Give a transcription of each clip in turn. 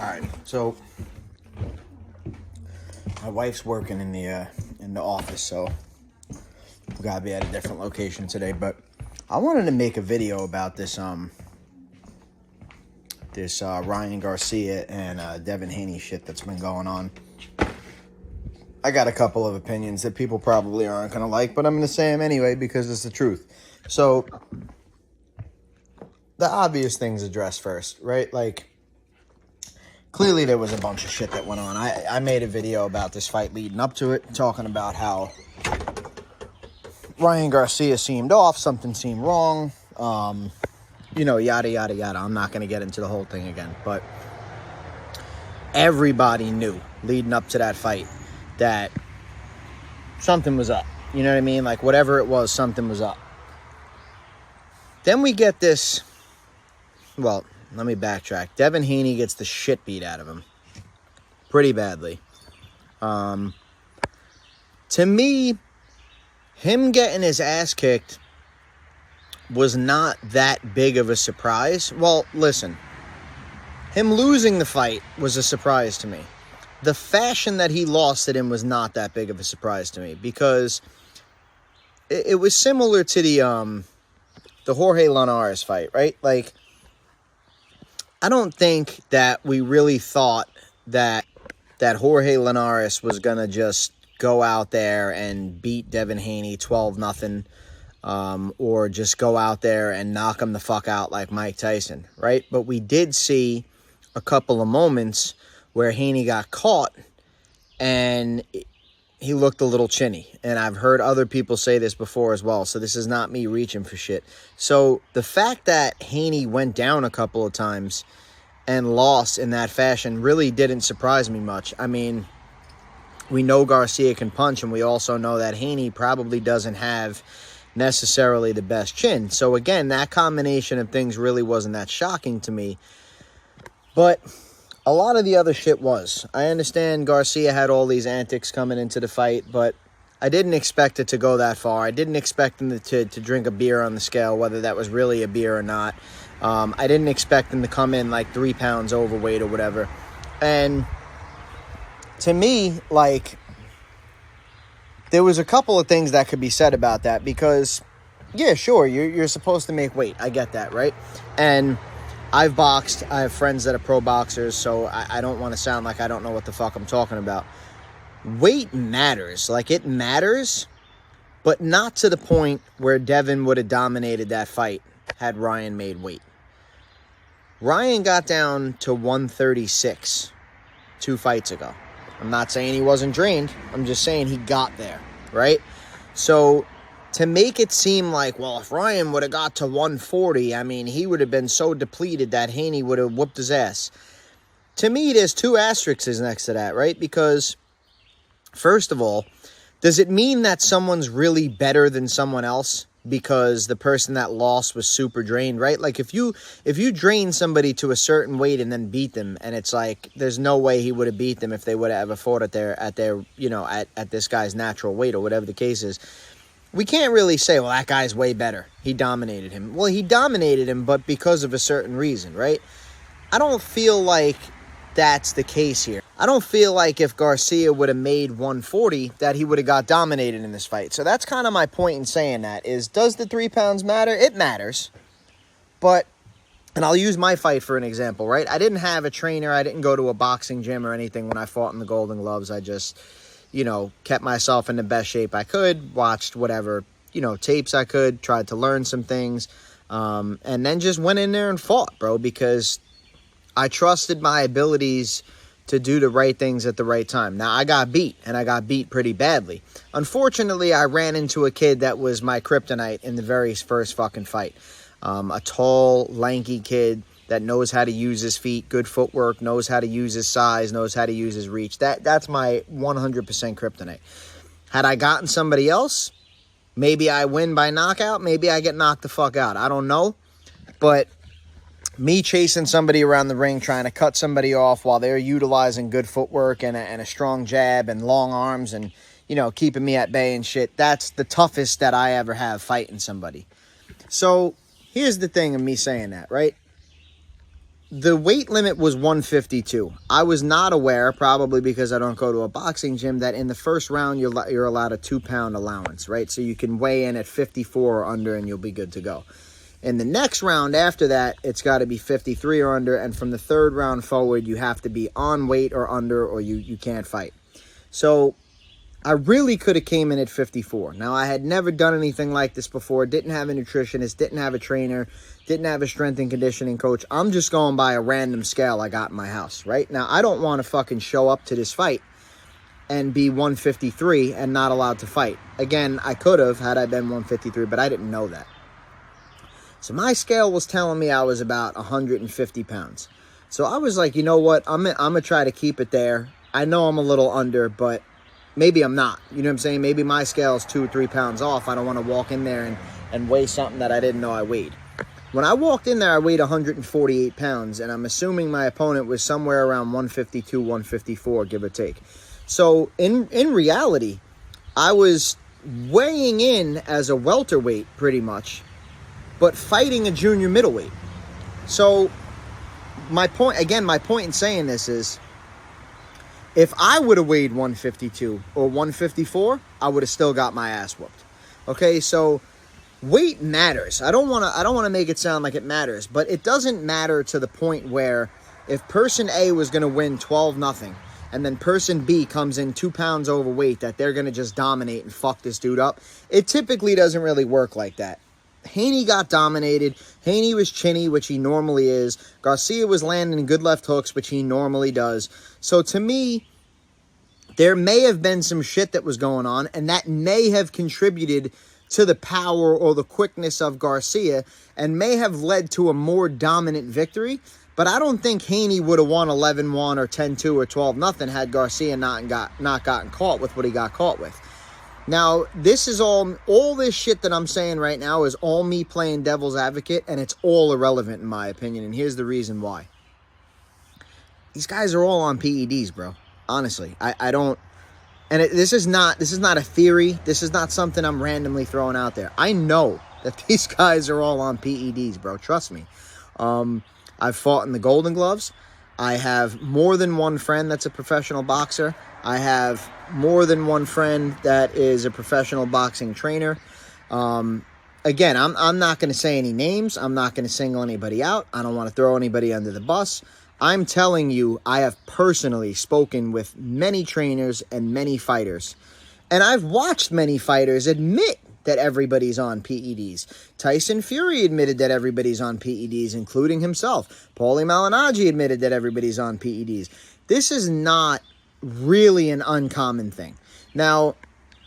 Alright, so my wife's working in the office, so we gotta be at a different location today. But I wanted to make a video about this Ryan Garcia and Devin Haney shit that's been going on. I got a couple of opinions that people probably aren't gonna like, but I'm gonna say them anyway because it's the truth. So the obvious things addressed first, right? Like, clearly there was a bunch of shit that went on. I made a video about this fight leading up to it, talking about how Ryan Garcia seemed off, something seemed wrong, yada, yada, yada. I'm not going to get into the whole thing again, but everybody knew leading up to that fight that something was up. You know what I mean? Like, whatever it was, something was up. Then we get this, well, let me backtrack. Devin Haney gets the shit beat out of him pretty badly. To me, him getting his ass kicked was not that big of a surprise. Well, listen, him losing the fight was a surprise to me. The fashion that he lost it in was not that big of a surprise to me, because it was similar to the Jorge Linares fight, right? Like, I don't think that we really thought that Jorge Linares was going to just go out there and beat Devin Haney 12-0, or just go out there and knock him the fuck out like Mike Tyson, right? But we did see a couple of moments where Haney got caught and he looked a little chinny. And I've heard other people say this before as well, so this is not me reaching for shit. So the fact that Haney went down a couple of times and lost in that fashion really didn't surprise me much. I mean, we know Garcia can punch, and we also know that Haney probably doesn't have necessarily the best chin. So again, that combination of things really wasn't that shocking to me. But a lot of the other shit was. I understand Garcia had all these antics coming into the fight, but I didn't expect it to go that far. I didn't expect him to drink a beer on the scale, whether that was really a beer or not. I didn't expect him to come in like 3 pounds overweight or whatever. And to me, like, there was a couple of things that could be said about that, because, yeah, sure, you're supposed to make weight. I get that, right? And I've boxed. I have friends that are pro boxers, so I don't want to sound like I don't know what the fuck I'm talking about. Weight matters. Like, it matters, but not to the point where Devin would have dominated that fight had Ryan made weight. Ryan got down to 136 2 fights ago. I'm not saying he wasn't drained. I'm just saying he got there, right? So to make it seem like, well, if Ryan would have got to 140, I mean, he would have been so depleted that Haney would have whooped his ass. To me, there's 2 asterisks next to that, right? Because, first of all, does it mean that someone's really better than someone else because the person that lost was super drained, right? Like, if you drain somebody to a certain weight and then beat them, and it's like, there's no way he would have beat them if they would have ever fought at this guy's natural weight, or whatever the case is. We can't really say, well, that guy's way better. He dominated him. Well, he dominated him, but because of a certain reason, right? I don't feel like that's the case here. I don't feel like if Garcia would have made 140 that he would have got dominated in this fight. So that's kind of my point in saying that, is, does the 3 pounds matter? It matters. But, and I'll use my fight for an example, right? I didn't have a trainer. I didn't go to a boxing gym or anything when I fought in the Golden Gloves. I just, kept myself in the best shape I could, watched whatever, tapes I could, tried to learn some things, and then just went in there and fought, bro, because I trusted my abilities to do the right things at the right time. Now, I got beat, and I got beat pretty badly. Unfortunately, I ran into a kid that was my kryptonite in the very first fucking fight. A tall, lanky kid that knows how to use his feet, good footwork, knows how to use his size, knows how to use his reach. That's my 100% kryptonite. Had I gotten somebody else, maybe I win by knockout, maybe I get knocked the fuck out. I don't know, but me chasing somebody around the ring, trying to cut somebody off while they're utilizing good footwork and a strong jab and long arms and, keeping me at bay and shit, that's the toughest that I ever have fighting somebody. So here's the thing of me saying that, right? the weight limit was 152. I was not aware, probably because I don't go to a boxing gym, that in the first round you're allowed a 2-pound allowance, right? So you can weigh in at 54 or under and you'll be good to go. In the next round after that, it's got to be 53 or under, and from the third round forward, you have to be on weight or under, or you can't fight. So I really could have came in at 54. Now, I had never done anything like this before, didn't have a nutritionist, didn't have a trainer, didn't have a strength and conditioning coach. I'm just going by a random scale I got in my house, right? Now, I don't want to fucking show up to this fight and be 153 and not allowed to fight. Again, I could have had I been 153, but I didn't know that. So my scale was telling me I was about 150 pounds. So I was like, you know what? I'm going to try to keep it there. I know I'm a little under, but maybe I'm not. You know what I'm saying? Maybe my scale is 2 or 3 pounds off. I don't want to walk in there and weigh something that I didn't know I weighed. When I walked in there, I weighed 148 pounds, and I'm assuming my opponent was somewhere around 152, 154, give or take. So in reality, I was weighing in as a welterweight pretty much, but fighting a junior middleweight. So my point in saying this is, if I would have weighed 152 or 154, I would have still got my ass whooped. Okay, so weight matters. I don't want to make it sound like it matters, but it doesn't matter to the point where if person A was going to win 12-0 and then person B comes in 2 pounds overweight, that they're going to just dominate and fuck this dude up. It typically doesn't really work like that. Haney got dominated. Haney was chinny, which he normally is. Garcia was landing good left hooks, which he normally does. So to me, there may have been some shit that was going on, and that may have contributed to the power or the quickness of Garcia and may have led to a more dominant victory. But I don't think Haney would have won 11-1 or 10-2 or 12-0 had Garcia not gotten caught with what he got caught with. Now, this is all this shit that I'm saying right now is all me playing devil's advocate, and it's all irrelevant in my opinion, and here's the reason why. These guys are all on PEDs, bro. Honestly, I don't, and this is not a theory. This is not something I'm randomly throwing out there. I know that these guys are all on PEDs, bro. Trust me. I've fought in the Golden Gloves. I have more than one friend that's a professional boxer. I have more than one friend that is a professional boxing trainer. Again, I'm not going to say any names. I'm not going to single anybody out. I don't want to throw anybody under the bus. I'm telling you, I have personally spoken with many trainers and many fighters. And I've watched many fighters admit that everybody's on PEDs. Tyson Fury admitted that everybody's on PEDs, including himself. Paulie Malignaggi admitted that everybody's on PEDs. This is not really an uncommon thing. Now,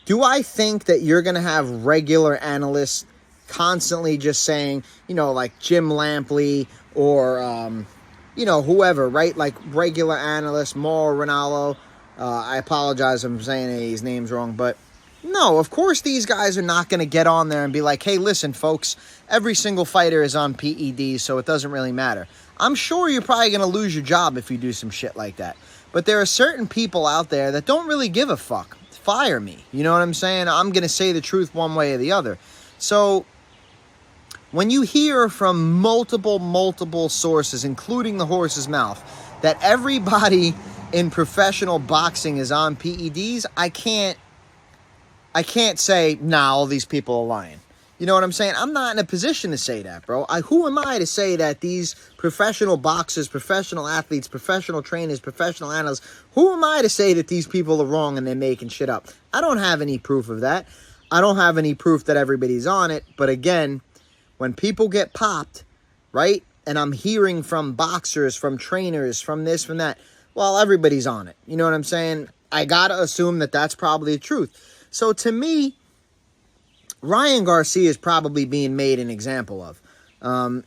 do I think that you're going to have regular analysts constantly just saying, like Jim Lampley or, whoever, right? Like regular analysts, Mauro Ranallo. I apologize if I'm saying any of these names wrong, but no, of course these guys are not going to get on there and be like, hey, listen, folks, every single fighter is on PEDs, so it doesn't really matter. I'm sure you're probably going to lose your job if you do some shit like that. But there are certain people out there that don't really give a fuck. Fire me. You know what I'm saying? I'm going to say the truth one way or the other. So when you hear from multiple sources, including the horse's mouth, that everybody in professional boxing is on PEDs, I can't say, nah, all these people are lying. You know what I'm saying? I'm not in a position to say that, bro. Who am I to say that these professional boxers, professional athletes, professional trainers, professional analysts, who am I to say that these people are wrong and they're making shit up? I don't have any proof of that. I don't have any proof that everybody's on it. But again, when people get popped, right, and I'm hearing from boxers, from trainers, from this, from that, well, everybody's on it. You know what I'm saying? I got to assume that that's probably the truth. So to me, Ryan Garcia is probably being made an example of.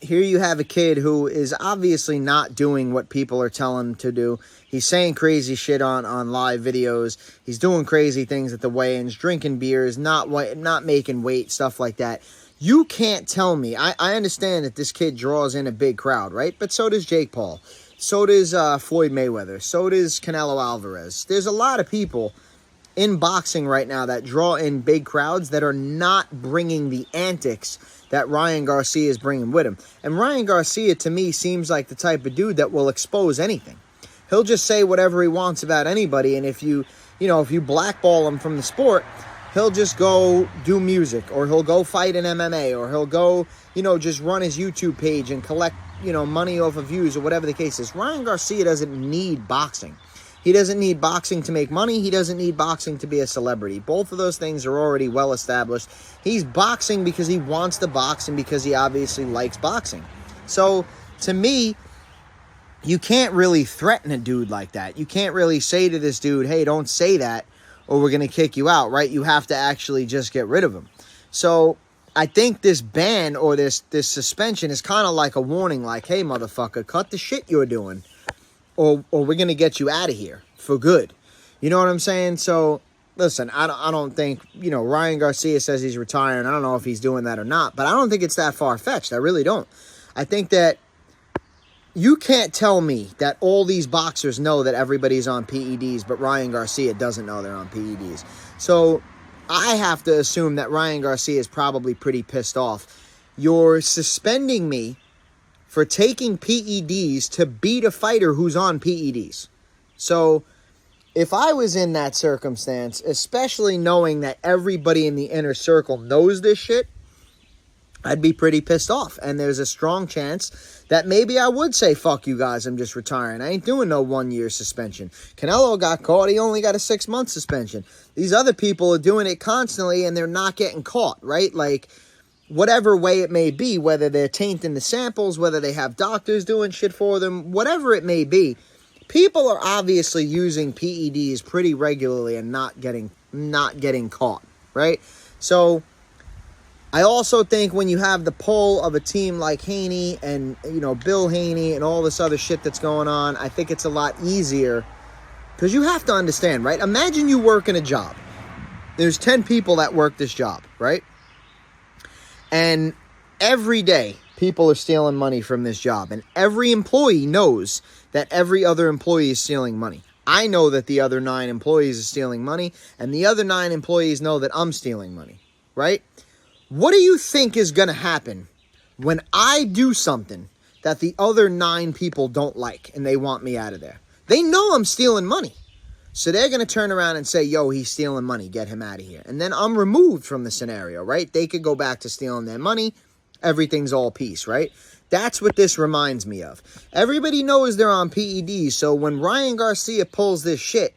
Here you have a kid who is obviously not doing what people are telling him to do. He's saying crazy shit on live videos. He's doing crazy things at the weigh-ins, drinking beers, not making weight, stuff like that. You can't tell me. I understand that this kid draws in a big crowd, right? But so does Jake Paul. So does Floyd Mayweather. So does Canelo Alvarez. There's a lot of people in boxing right now that draw in big crowds that are not bringing the antics that Ryan Garcia is bringing with him. And Ryan Garcia, to me, seems like the type of dude that will expose anything. He'll just say whatever he wants about anybody, and if you blackball him from the sport, he'll just go do music, or he'll go fight in MMA, or he'll go, just run his YouTube page and collect, money off of views, or whatever the case is. Ryan Garcia doesn't need boxing. He doesn't need boxing to make money. He doesn't need boxing to be a celebrity. Both of those things are already well established. He's boxing because he wants to box and because he obviously likes boxing. So, to me, you can't really threaten a dude like that. You can't really say to this dude, hey, don't say that or we're going to kick you out, right? You have to actually just get rid of him. So, I think this ban or this suspension is kind of like a warning, like, hey, motherfucker, cut the shit you're doing. Or we're going to get you out of here for good. You know what I'm saying? So, listen, I don't think, Ryan Garcia says he's retiring. I don't know if he's doing that or not, but I don't think it's that far-fetched. I really don't. I think that you can't tell me that all these boxers know that everybody's on PEDs, but Ryan Garcia doesn't know they're on PEDs. So, I have to assume that Ryan Garcia is probably pretty pissed off. You're suspending me for taking PEDs to beat a fighter who's on PEDs. So, if I was in that circumstance, especially knowing that everybody in the inner circle knows this shit, I'd be pretty pissed off. And there's a strong chance that maybe I would say, fuck you guys, I'm just retiring. I ain't doing no 1-year suspension. Canelo got caught, he only got a 6-month suspension. These other people are doing it constantly and they're not getting caught, right? Like, whatever way it may be, whether they're tainting the samples, whether they have doctors doing shit for them, whatever it may be, people are obviously using PEDs pretty regularly and not getting caught, right? So, I also think when you have the pull of a team like Haney and, Bill Haney and all this other shit that's going on, I think it's a lot easier because you have to understand, right? Imagine you work in a job. There's 10 people that work this job, right? And every day, people are stealing money from this job. And every employee knows that every other employee is stealing money. I know that the other 9 employees are stealing money. And the other 9 employees know that I'm stealing money. Right? What do you think is going to happen when I do something that the other 9 people don't like and they want me out of there? They know I'm stealing money. So they're going to turn around and say, yo, he's stealing money. Get him out of here. And then I'm removed from the scenario, right? They could go back to stealing their money. Everything's all peace, right? That's what this reminds me of. Everybody knows they're on PEDs. So when Ryan Garcia pulls this shit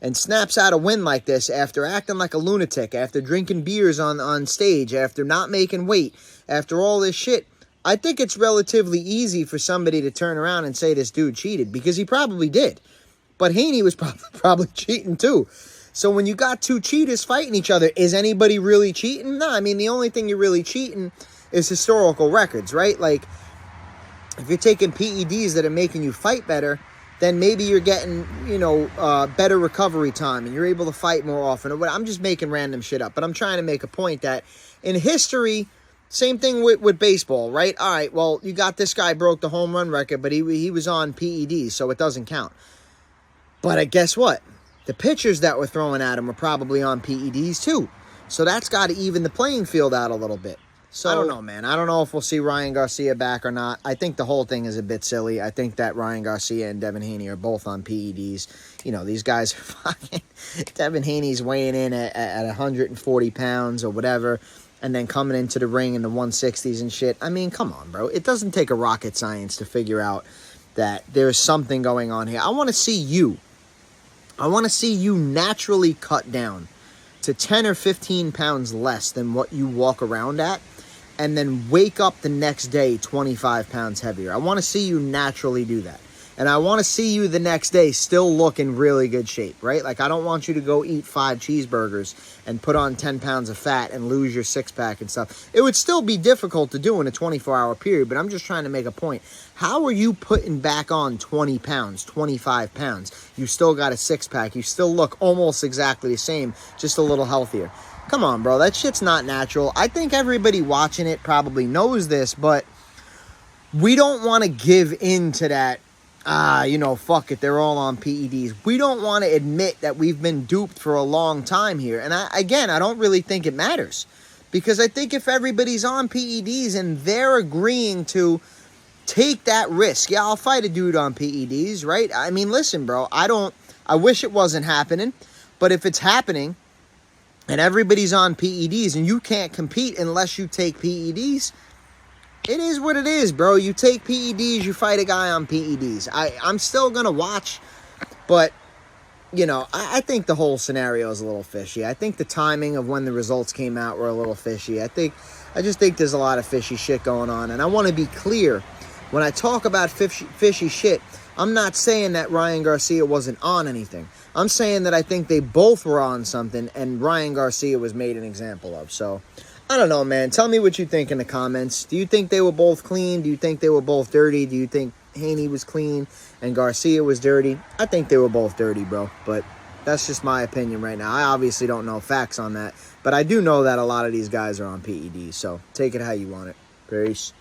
and snaps out a win like this after acting like a lunatic, after drinking beers on stage, after not making weight, after all this shit, I think it's relatively easy for somebody to turn around and say this dude cheated because he probably did. But Haney was probably cheating too. So when you got 2 cheaters fighting each other, is anybody really cheating? No, I mean, the only thing you're really cheating is historical records, right? Like, if you're taking PEDs that are making you fight better, then maybe you're getting, better recovery time and you're able to fight more often. I'm just making random shit up. But I'm trying to make a point that in history, same thing with baseball, right? All right, well, you got this guy broke the home run record, but he was on PEDs, so it doesn't count. But guess what? The pitchers that were throwing at him were probably on PEDs too. So that's got to even the playing field out a little bit. So I don't know, man. I don't know if we'll see Ryan Garcia back or not. I think the whole thing is a bit silly. I think that Ryan Garcia and Devin Haney are both on PEDs. These guys are fucking... Devin Haney's weighing in at 140 pounds or whatever, and then coming into the ring in the 160s and shit. I mean, come on, bro. It doesn't take a rocket science to figure out that there's something going on here. I want to see you naturally cut down to 10 or 15 pounds less than what you walk around at, and then wake up the next day 25 pounds heavier. I want to see you naturally do that. And I want to see you the next day still look in really good shape, right? Like, I don't want you to go eat 5 cheeseburgers and put on 10 pounds of fat and lose your six-pack and stuff. It would still be difficult to do in a 24-hour period, but I'm just trying to make a point. How are you putting back on 20 pounds, 25 pounds? You still got a six-pack. You still look almost exactly the same, just a little healthier. Come on, bro. That shit's not natural. I think everybody watching it probably knows this, but we don't want to give in to that, fuck it, they're all on PEDs. We don't want to admit that we've been duped for a long time here. And I don't really think it matters. Because I think if everybody's on PEDs and they're agreeing to take that risk, yeah, I'll fight a dude on PEDs, right? I mean, listen, bro, I wish it wasn't happening, but if it's happening and everybody's on PEDs and you can't compete unless you take PEDs, it is what it is, bro. You take PEDs, you fight a guy on PEDs. I'm still going to watch, but, you know, I think the whole scenario is a little fishy. I think the timing of when the results came out were a little fishy. I just think there's a lot of fishy shit going on. And I want to be clear, when I talk about fishy shit, I'm not saying that Ryan Garcia wasn't on anything. I'm saying that I think they both were on something and Ryan Garcia was made an example of. So, I don't know, man. Tell me what you think in the comments. Do you think they were both clean? Do you think they were both dirty? Do you think Haney was clean and Garcia was dirty? I think they were both dirty, bro. But that's just my opinion right now. I obviously don't know facts on that. But I do know that a lot of these guys are on PEDs. So take it how you want it. Peace.